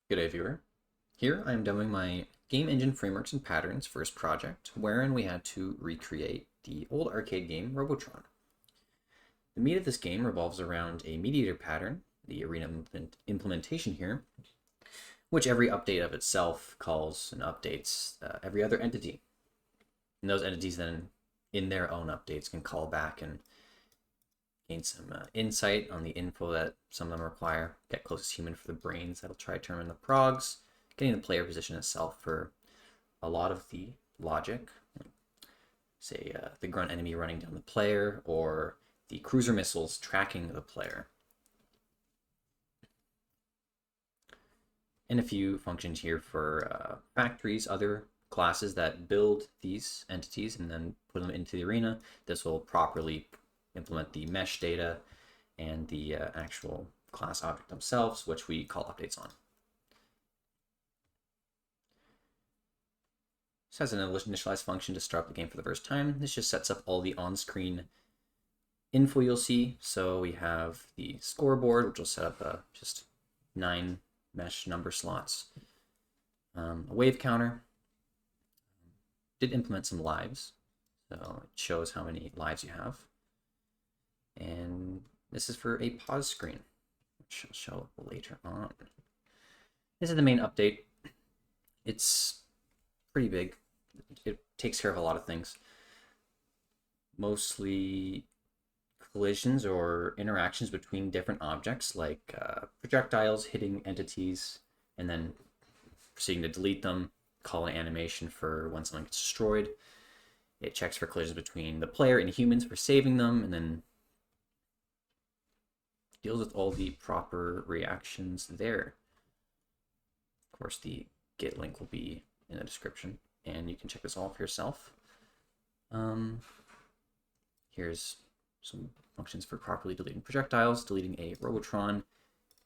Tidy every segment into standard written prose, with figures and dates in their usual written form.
Good day, viewer. Here I am demoing my Game Engine Frameworks and Patterns first project, wherein we had to recreate the old arcade game Robotron. The meat of this game revolves around a mediator pattern, the arena implementation here, which every update of itself calls and updates every other entity. And those entities then, in their own updates, can call back and gain some insight on the info that some of them require. Get closest human for the brains. That'll try to determine the progs. Getting the player position itself for a lot of the logic. Say the grunt enemy running down the player, or the cruiser missiles tracking the player. And a few functions here for factories, other classes that build these entities and then put them into the arena. This will properly implement the mesh data and the actual class object themselves, which we call updates on. This has an initialize function to start up the game for the first time. This just sets up all the on-screen info you'll see. So we have the scoreboard, which will set up just 9 mesh number slots. A wave counter. Did implement some lives, so it shows how many lives you have. And this is for a pause screen, which I'll show later on. This is the main update. It's pretty big. It takes care of a lot of things. Mostly collisions or interactions between different objects, like projectiles hitting entities and then proceeding to delete them, call an animation for when something gets destroyed. It checks for collisions between the player and humans for saving them, and then deals with all the proper reactions there. Of course, the Git link will be in the description, and you can check this all for yourself. Here's some functions for properly deleting projectiles, deleting a Robotron,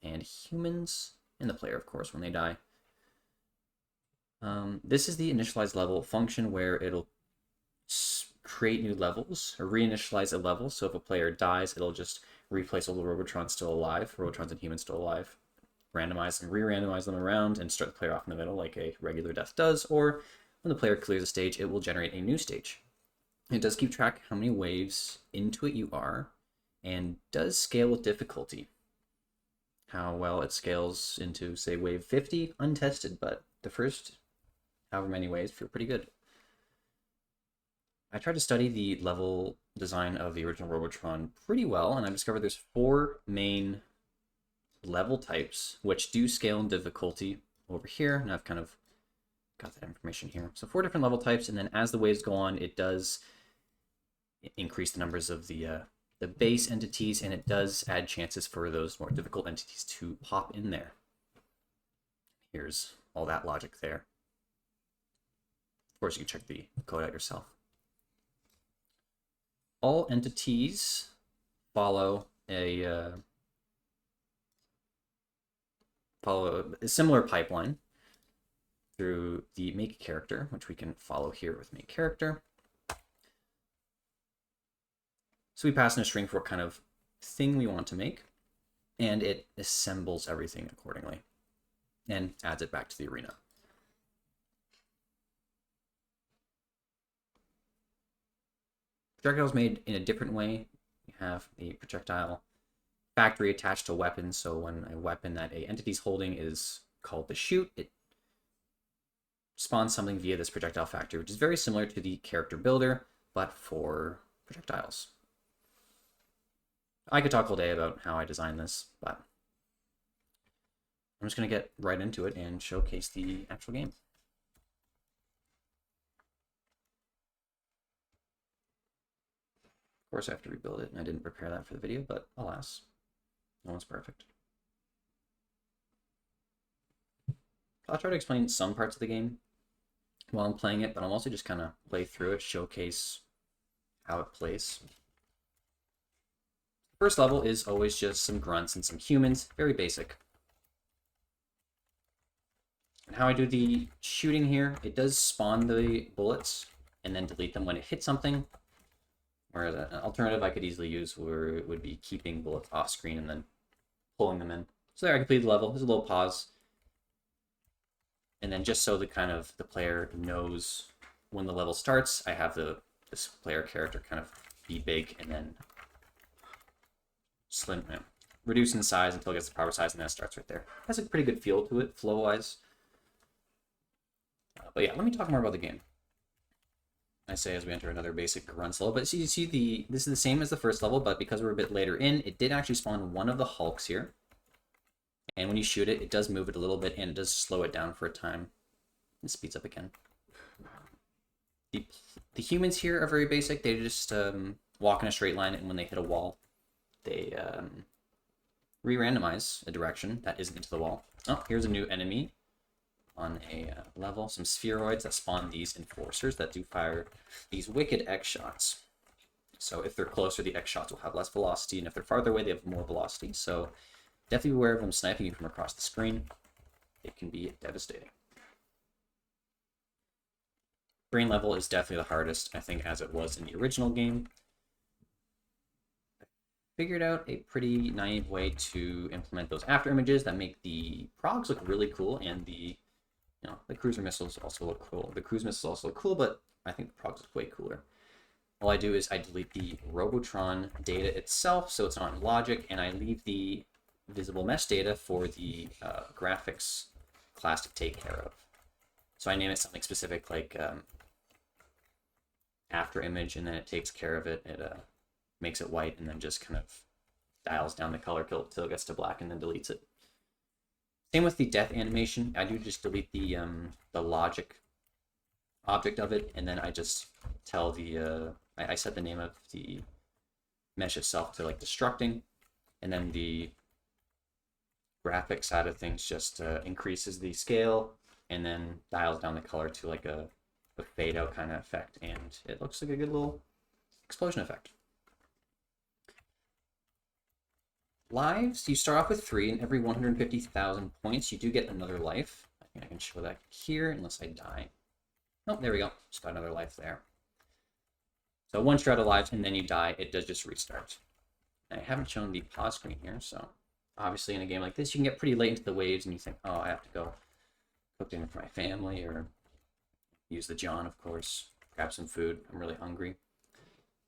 and humans, and the player, of course, when they die. This is the initialize level function where it'll create new levels or reinitialize a level. So if a player dies, it'll just replace all the Robotrons still alive, Robotrons and humans still alive, randomize them, re-randomize them around, and start the player off in the middle like a regular death does. Or when the player clears a stage, it will generate a new stage. It does keep track how many waves into it you are, and does scale with difficulty. How well it scales into, say, wave 50, untested, but the first however many waves feel pretty good. I tried to study the level design of the original Robotron pretty well, and I discovered there's 4 main level types, which do scale in difficulty over here, and I've kind of got that information here. So 4 different level types, and then as the waves go on, it does increase the numbers of the base entities, and it does add chances for those more difficult entities to pop in there. Here's all that logic there. Of course, you can check the code out yourself. All entities follow a similar pipeline through the make character, which we can follow here with make character. So we pass in a string for what kind of thing we want to make, and it assembles everything accordingly and adds it back to the arena. Projectile is made in a different way. We have the projectile factory attached to weapons, so when a weapon that a entity's holding is called the shoot, it spawns something via this projectile factory, which is very similar to the character builder, but for projectiles. I could talk all day about how I designed this, but I'm just going to get right into it and showcase the actual game. Of course, I have to rebuild it, and I didn't prepare that for the video, but alas, no one's perfect. I'll try to explain some parts of the game while I'm playing it, but I'll also just kind of play through it, showcase how it plays. First level is always just some grunts and some humans, very basic. And how I do the shooting here, it does spawn the bullets and then delete them when it hits something. Whereas an alternative I could easily use would be keeping bullets off screen and then pulling them in. So there, I completed the level. There's a little pause. And then just so the player knows when the level starts, I have this player character kind of be big and then slim, reduce in size until it gets the proper size, and then it starts right there. Has a pretty good feel to it, flow-wise. But yeah, let me talk more about the game. I say as we enter another basic grunt level, but you see this is the same as the first level, but because we're a bit later in, it did actually spawn one of the Hulks here. And when you shoot it, it does move it a little bit, and it does slow it down for a time. It speeds up again. The humans here are very basic. They just walk in a straight line, and when they hit a wall, they re-randomize a direction that isn't into the wall. Oh, here's a new enemy on a level. Some spheroids that spawn these enforcers that do fire these wicked X shots. So if they're closer, the X shots will have less velocity, and if they're farther away, they have more velocity. So definitely beware of them sniping you from across the screen. It can be devastating. Brain level is definitely the hardest, I think, as it was in the original game. I figured out a pretty naive way to implement those after images that make the progs look really cool, and the cruiser missiles also look cool. The cruise missiles also look cool, but I think the progs look way cooler. All I do is I delete the Robotron data itself, so it's not in logic, and I leave the visible mesh data for the graphics class to take care of. So I name it something specific like after image, and then it takes care of it. It makes it white, and then just kind of dials down the color till it gets to black, and then deletes it. Same with the death animation. I do just delete the logic object of it, and then I just tell the I set the name of the mesh itself to like destructing, and then the graphic side of things just increases the scale and then dials down the color to like a fade out kind of effect, and it looks like a good little explosion effect. Lives, you start off with 3, and every 150,000 points you do get another life. I think I can show that here unless I die. Oh, there we go. Just got another life there. So once you're out of lives and then you die, it does just restart. I haven't shown the pause screen here, so obviously in a game like this, you can get pretty late into the waves and you think, oh, I have to go cook dinner for my family, or use the John, of course, grab some food. I'm really hungry.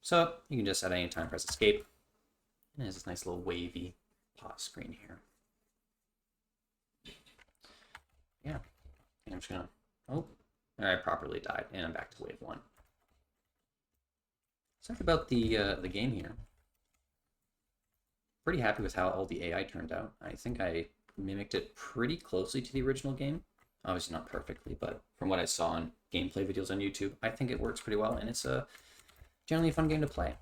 So you can just at any time press escape. And there's this nice little wavy pause screen here. Yeah, and I'm just gonna, oh, I properly died, and I'm back to wave 1. Let's talk about the game here. Pretty happy with how all the AI turned out. I think I mimicked it pretty closely to the original game. Obviously not perfectly, but from what I saw on gameplay videos on YouTube, I think it works pretty well, and it's generally a fun game to play.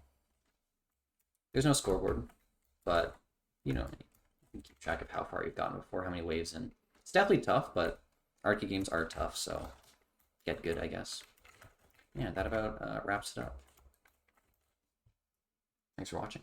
There's no scoreboard, but you can keep track of how far you've gotten before, how many waves in. It's definitely tough, but arcade games are tough, so get good, I guess. Yeah, that about wraps it up. Thanks for watching.